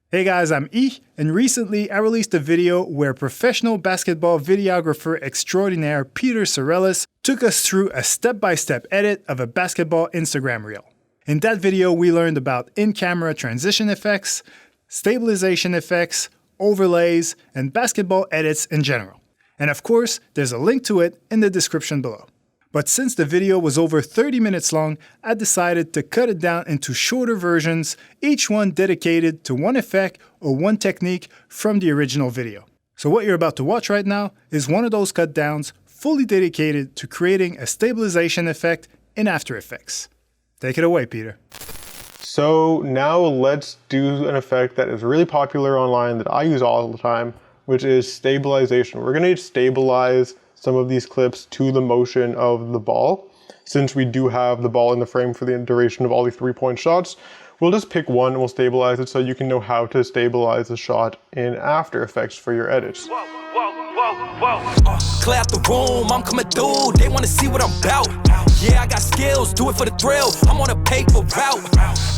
Hey guys, I'm E, and recently I released a video where professional basketball videographer extraordinaire Peter Sarellas took us through a step-by-step edit of a basketball Instagram reel. In that video, we learned about in-camera transition effects, stabilization effects, overlays, and basketball edits in general. And of course, there's a link to it in the description below. But since the video was over 30 minutes long, I decided to cut it down into shorter versions, each one dedicated to one effect or one technique from the original video. So what you're about to watch right now is one of those cut downs fully dedicated to creating a stabilization effect in After Effects. Take it away, Peter. So now let's do an effect that is really popular online that I use all the time, which is stabilization. We're going to stabilize some of these clips to the motion of the ball. Since we do have the ball in the frame for the duration of all these 3-point shots, we'll just pick one and we'll stabilize it so you can know how to stabilize the shot in After Effects for your edits. Clear out the room, I'm coming through, they wanna see what I'm about. Yeah, I got skills, do it for the thrill, I'm on a paper route.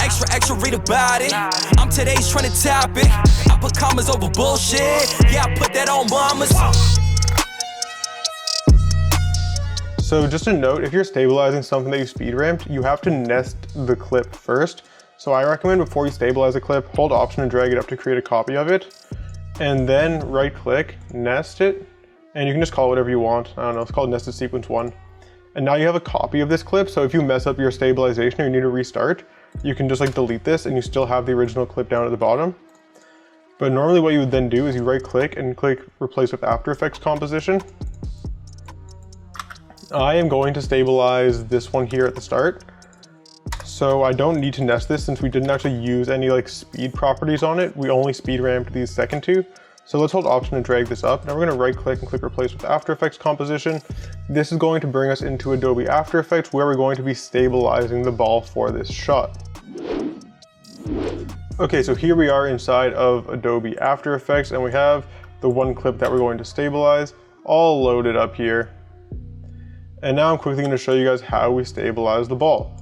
Extra, read about it, I'm today's trending topic. I put commas over bullshit, yeah, I put that on mamas. So just a note, if you're stabilizing something that you speed ramped, you have to nest the clip first. So I recommend before you stabilize a clip, hold Option and drag it up to create a copy of it. And then right click, nest it, and you can just call it whatever you want. I don't know, it's called Nested Sequence 1. And now you have a copy of this clip, so if you mess up your stabilization or you need to restart, you can just like delete this and you still have the original clip down at the bottom. But normally what you would then do is you right click and click Replace with After Effects Composition. I am going to stabilize this one here at the start. So I don't need to nest this since we didn't actually use any like speed properties on it. We only speed ramped these second two. So let's hold Option and drag this up. Now we're going to right click and click Replace with After Effects Composition. This is going to bring us into Adobe After Effects where we're going to be stabilizing the ball for this shot. Okay, so here we are inside of Adobe After Effects and we have the one clip that we're going to stabilize all loaded up here. And now I'm quickly going to show you guys how we stabilize the ball.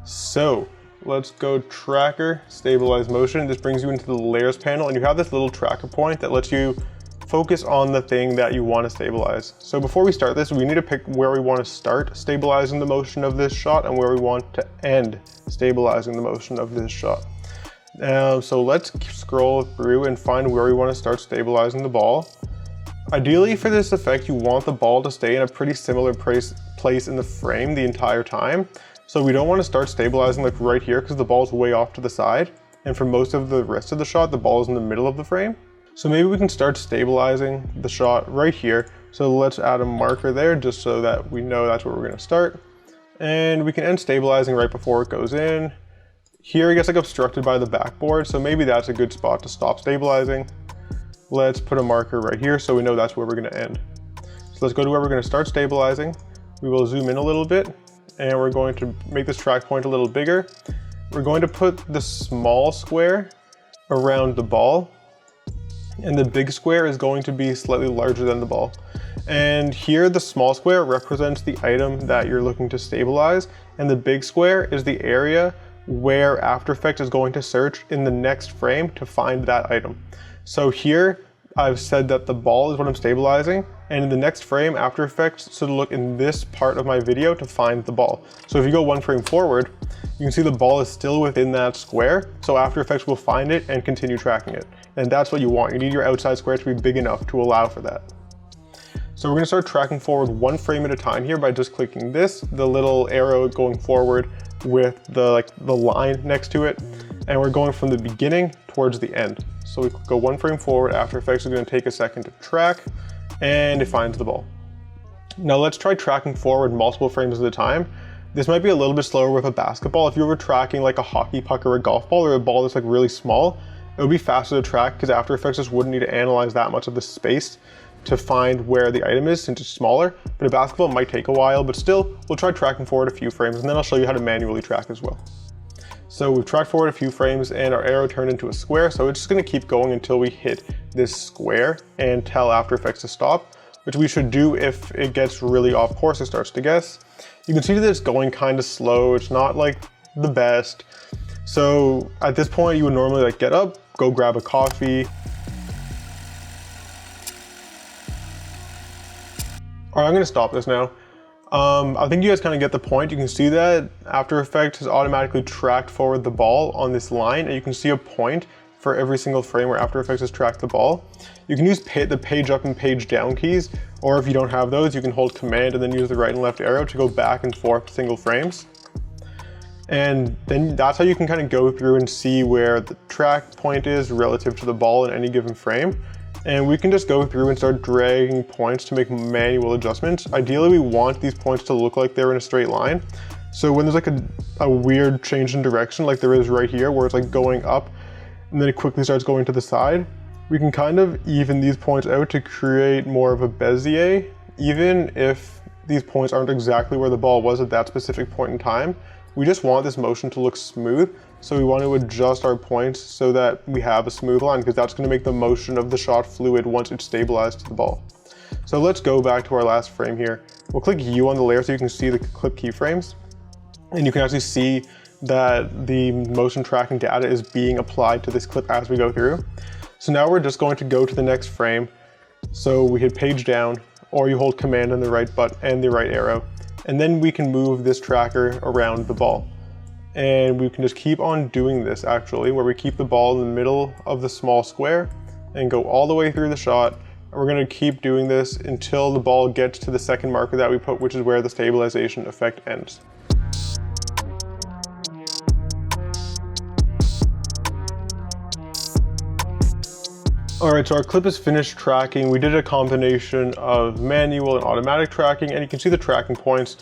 So let's go Tracker, Stabilize Motion. This brings you into the Layers panel and you have this little tracker point that lets you focus on the thing that you want to stabilize. So before we start this, we need to pick where we want to start stabilizing the motion of this shot and where we want to end stabilizing the motion of this shot. So let's scroll through and find where we want to start stabilizing the ball. Ideally for this effect, you want the ball to stay in a pretty similar place in the frame the entire time. So we don't want to start stabilizing like right here because the ball's way off to the side. And for most of the rest of the shot, the ball is in the middle of the frame. So maybe we can start stabilizing the shot right here. So let's add a marker there just so that we know that's where we're going to start. And we can end stabilizing right before it goes in. Here it gets like obstructed by the backboard. So maybe that's a good spot to stop stabilizing. Let's put a marker right here so we know that's where we're going to end. So let's go to where we're going to start stabilizing. We will zoom in a little bit and we're going to make this track point a little bigger. We're going to put the small square around the ball and the big square is going to be slightly larger than the ball. And here the small square represents the item that you're looking to stabilize and the big square is the area where After Effects is going to search in the next frame to find that item. So here I've said that the ball is what I'm stabilizing and in the next frame After Effects should look in this part of my video to find the ball. So if you go one frame forward, you can see the ball is still within that square. So After Effects will find it and continue tracking it. And that's what you want. You need your outside square to be big enough to allow for that. So we're going to start tracking forward one frame at a time here by just clicking this, the little arrow going forward with the line next to it. And we're going from the beginning towards the end. So we go one frame forward, After Effects is going to take a second to track, and it finds the ball. Now let's try tracking forward multiple frames at a time. This might be a little bit slower with a basketball. If you were tracking like a hockey puck or a golf ball or a ball that's like really small, it would be faster to track because After Effects just wouldn't need to analyze that much of the space to find where the item is since it's smaller. But a basketball might take a while, but still, we'll try tracking forward a few frames and then I'll show you how to manually track as well. So we've tracked forward a few frames and our arrow turned into a square. So it's just going to keep going until we hit this square and tell After Effects to stop, which we should do if it gets really off course, it starts to guess. You can see that it's going kind of slow. It's not like the best. So at this point you would normally like get up, go grab a coffee. All right, I'm gonna stop this now. I think you guys kind of get the point. You can see that After Effects has automatically tracked forward the ball on this line, and you can see a point for every single frame where After Effects has tracked the ball. You can use the page up and page down keys, or if you don't have those, you can hold Command and then use the right and left arrow to go back and forth single frames. And then that's how you can kind of go through and see where the track point is relative to the ball in any given frame. And we can just go through and start dragging points to make manual adjustments. Ideally, we want these points to look like they're in a straight line. So when there's like a weird change in direction, like there is right here, where it's like going up and then it quickly starts going to the side, we can kind of even these points out to create more of a Bezier, even if these points aren't exactly where the ball was at that specific point in time. We just want this motion to look smooth, so we want to adjust our points so that we have a smooth line, because that's going to make the motion of the shot fluid once it's stabilized to the ball. So let's go back to our last frame here. We'll click U on the layer so you can see the clip keyframes, and you can actually see that the motion tracking data is being applied to this clip as we go through. So now we're just going to go to the next frame. So we hit page down, or you hold Command and the right button and the right arrow, and then we can move this tracker around the ball. And we can just keep on doing this actually, where we keep the ball in the middle of the small square and go all the way through the shot. And we're gonna keep doing this until the ball gets to the second marker that we put, which is where the stabilization effect ends. All right, so our clip is finished tracking. We did a combination of manual and automatic tracking, and you can see the tracking points.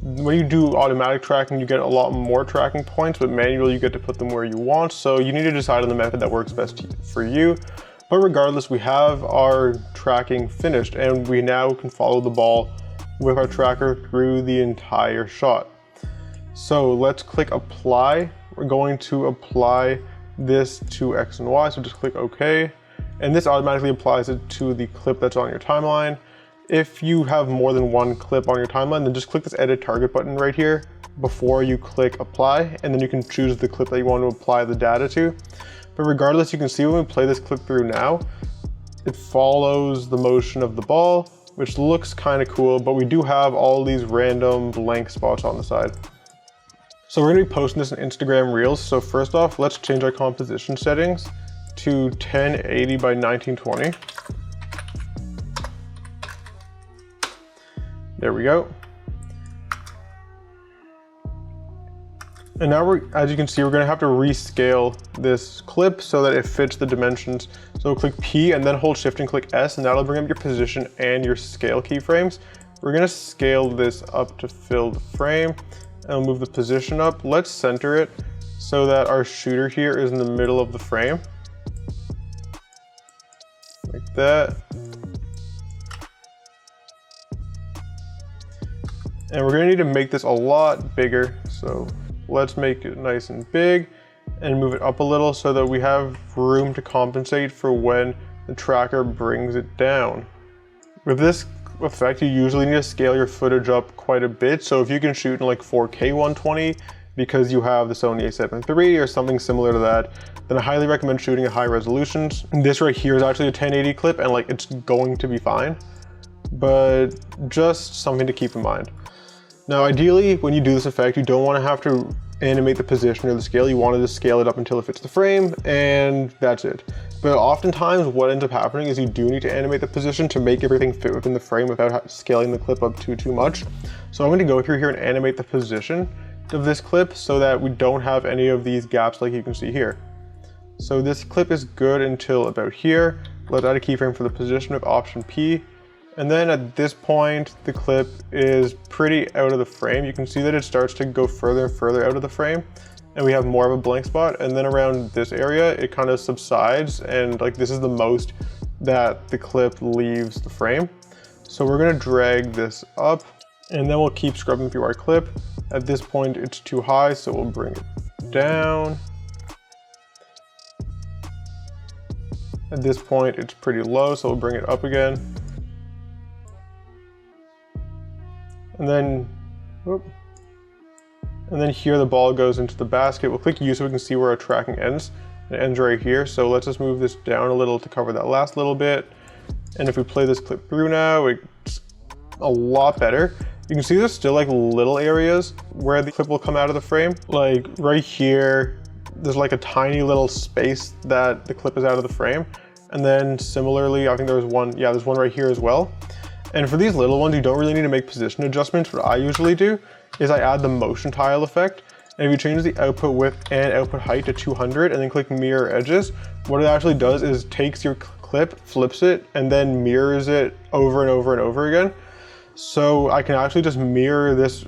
When you do automatic tracking, you get a lot more tracking points, but manual, you get to put them where you want. So you need to decide on the method that works best for you. But regardless, we have our tracking finished, and we now can follow the ball with our tracker through the entire shot. So let's click apply. We're going to apply this to X and Y, so just click OK. And this automatically applies it to the clip that's on your timeline. If you have more than one clip on your timeline, then just click this edit target button right here before you click apply, and then you can choose the clip that you want to apply the data to. But regardless, you can see when we play this clip through now, it follows the motion of the ball, which looks kind of cool, but we do have all these random blank spots on the side. So we're gonna be posting this in Instagram Reels. So first off, let's change our composition settings to 1080 by 1920. There we go. And now as you can see, we're gonna have to rescale this clip so that it fits the dimensions. So click P and then hold Shift and click S, and that'll bring up your position and your scale keyframes. We're gonna scale this up to fill the frame, and we'll move the position up. Let's center it so that our shooter here is in the middle of the frame. Like that. And we're gonna need to make this a lot bigger. So let's make it nice and big and move it up a little so that we have room to compensate for when the tracker brings it down. With this effect, you usually need to scale your footage up quite a bit. So if you can shoot in like 4K 120 because you have the Sony a7 III or something similar to that, then I highly recommend shooting at high resolutions. This right here is actually a 1080 clip, and like it's going to be fine, but just something to keep in mind. Now, ideally, when you do this effect, you don't want to have to animate the position or the scale. You want to just scale it up until it fits the frame, and that's it. But oftentimes what ends up happening is you do need to animate the position to make everything fit within the frame without scaling the clip up too much. So I'm going to go through here and animate the position of this clip so that we don't have any of these gaps like you can see here. So this clip is good until about here. Let's add a keyframe for the position with Option P. And then at this point, the clip is pretty out of the frame. You can see that it starts to go further and further out of the frame, and we have more of a blank spot. And then around this area, it kind of subsides, and like this is the most that the clip leaves the frame. So we're gonna drag this up, and then we'll keep scrubbing through our clip. At this point, it's too high, so we'll bring it down. At this point, it's pretty low, so we'll bring it up again. And then, whoop. And then here the ball goes into the basket. We'll click U so we can see where our tracking ends. It ends right here. So let's just move this down a little to cover that last little bit. And if we play this clip through now, it's a lot better. You can see there's still like little areas where the clip will come out of the frame. Like right here, there's like a tiny little space that the clip is out of the frame. And then similarly, I think there's one right here as well. And for these little ones, you don't really need to make position adjustments. What I usually do is I add the motion tile effect. And if you change the output width and output height to 200 and then click mirror edges, what it actually does is takes your clip, flips it, and then mirrors it over and over and over again. So I can actually just mirror this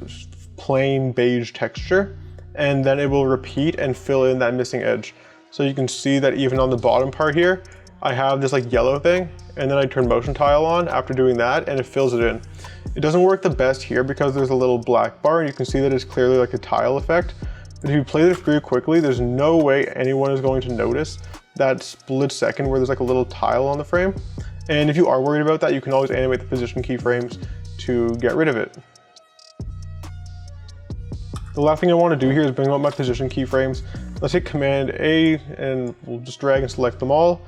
plain beige texture, and then it will repeat and fill in that missing edge. So you can see that even on the bottom part here, I have this like yellow thing, and then I turn motion tile on after doing that, and it fills it in. It doesn't work the best here because there's a little black bar, and you can see that it's clearly like a tile effect. But if you play this through quickly, there's no way anyone is going to notice that split second where there's like a little tile on the frame. And if you are worried about that, you can always animate the position keyframes to get rid of it. The last thing I want to do here is bring up my position keyframes. Let's hit Command A and we'll just drag and select them all.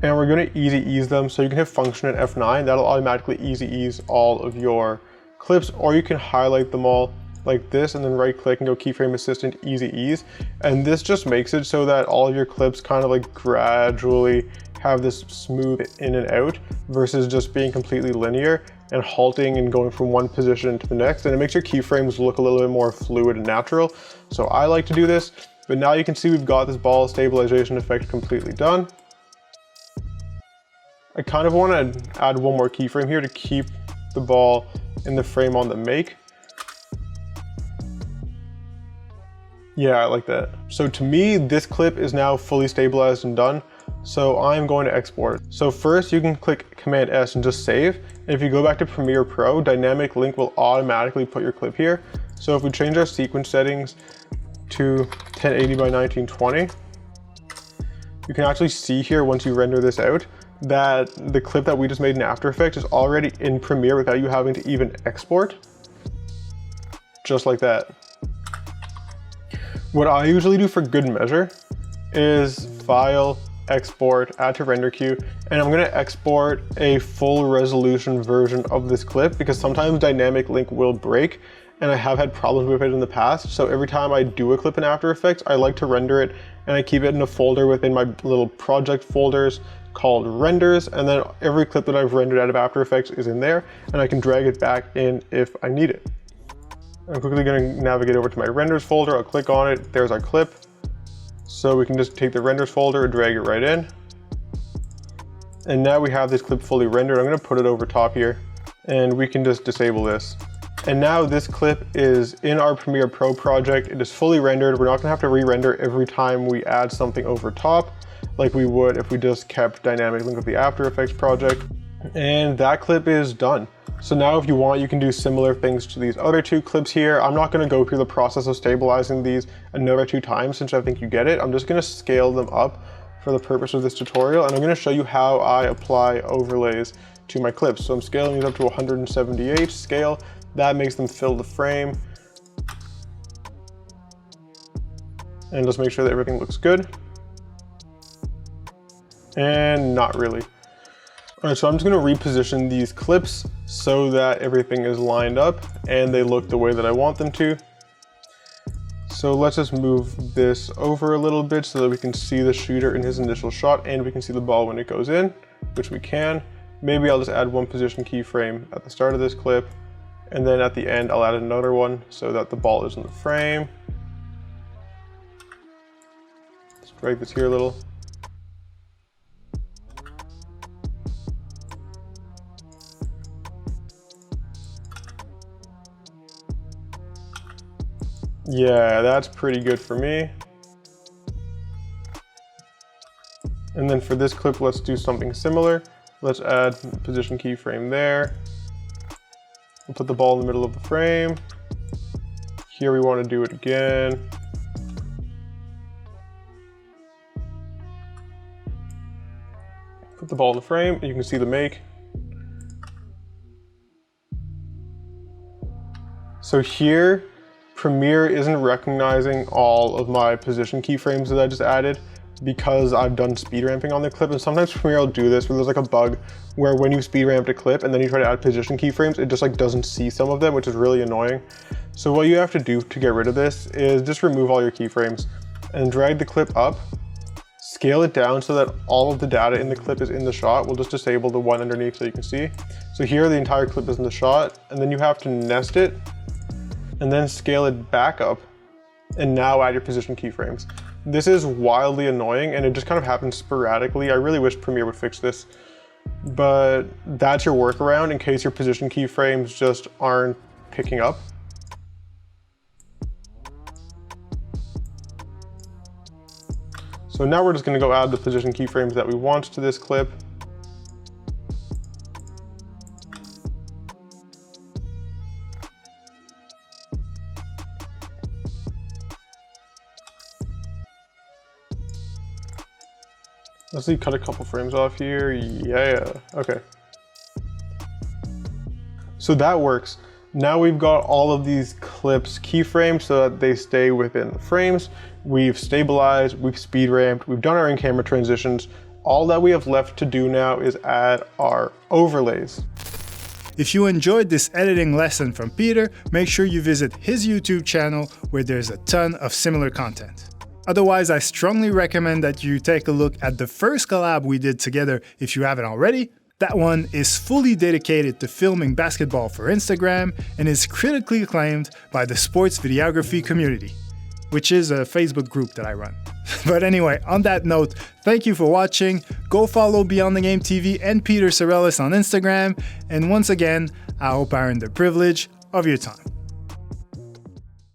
And we're going to easy ease them. So you can hit Function and F9. That'll automatically easy ease all of your clips, or you can highlight them all like this and then right click and go Keyframe Assistant Easy Ease. And this just makes it so that all of your clips kind of like gradually have this smooth in and out versus just being completely linear and halting and going from one position to the next. And it makes your keyframes look a little bit more fluid and natural. So I like to do this, but now you can see we've got this ball stabilization effect completely done. I kind of want to add one more keyframe here to keep the ball in the frame on the make. Yeah, I like that. So to me, this clip is now fully stabilized and done. So I'm going to export it. So first you can click Command S and just save. And if you go back to Premiere Pro, Dynamic Link will automatically put your clip here. So if we change our sequence settings to 1080 by 1920, you can actually see here once you render this out that the clip that we just made in After Effects is already in Premiere without you having to even export. Just like that. What I usually do for good measure is File, Export, Add to Render Queue, and I'm gonna export a full resolution version of this clip because sometimes Dynamic Link will break, and I have had problems with it in the past. So every time I do a clip in After Effects, I like to render it and I keep it in a folder within my little project folders called renders, and then every clip that I've rendered out of After Effects is in there, and I can drag it back in if I need it. I'm quickly going to navigate over to my renders folder. I'll click on it. There's our clip. So we can just take the renders folder and drag it right in. And now we have this clip fully rendered. I'm going to put it over top here and we can just disable this. And now this clip is in our Premiere Pro project. It is fully rendered. We're not going to have to re-render every time we add something over top like we would if we just kept Dynamic Link with the After Effects project. And that clip is done. So now if you want, you can do similar things to these other two clips here. I'm not gonna go through the process of stabilizing these another 2 times since I think you get it. I'm just gonna scale them up for the purpose of this tutorial, and I'm gonna show you how I apply overlays to my clips. So I'm scaling these up to 178 scale. That makes them fill the frame. And just make sure that everything looks good. And not really. All right, so I'm just gonna reposition these clips so that everything is lined up and they look the way that I want them to. So let's just move this over a little bit so that we can see the shooter in his initial shot and we can see the ball when it goes in, which we can. Maybe I'll just add one position keyframe at the start of this clip, and then at the end I'll add another one so that the ball is in the frame. Let's drag this here a little. Yeah, that's pretty good for me. And then for this clip, let's do something similar. Let's add position keyframe there. We'll put the ball in the middle of the frame. Here we want to do it again. Put the ball in the frame, and you can see the make. So here, Premiere isn't recognizing all of my position keyframes that I just added, because I've done speed ramping on the clip, and sometimes Premiere will do this where there's like a bug where when you speed ramped a clip and then you try to add position keyframes, it just like doesn't see some of them, which is really annoying. So what you have to do to get rid of this is just remove all your keyframes and drag the clip up, scale it down so that all of the data in the clip is in the shot. We'll just disable the one underneath so you can see. So here the entire clip is in the shot, and then you have to nest it and then scale it back up and now add your position keyframes. This is wildly annoying and it just kind of happens sporadically. I really wish Premiere would fix this, but that's your workaround in case your position keyframes just aren't picking up. So now we're just going to go add the position keyframes that we want to this clip. Let's see, cut a couple frames off here. Yeah, okay. So that works. Now we've got all of these clips keyframed so that they stay within the frames. We've stabilized, we've speed ramped, we've done our in-camera transitions. All that we have left to do now is add our overlays. If you enjoyed this editing lesson from Peter, make sure you visit his YouTube channel where there's a ton of similar content. Otherwise, I strongly recommend that you take a look at the first collab we did together if you haven't already. That one is fully dedicated to filming basketball for Instagram and is critically acclaimed by the sports videography community, which is a Facebook group that I run. But anyway, on that note, thank you for watching. Go follow Beyond the Game TV and Peter Sarellas on Instagram. And once again, I hope I earned the privilege of your time.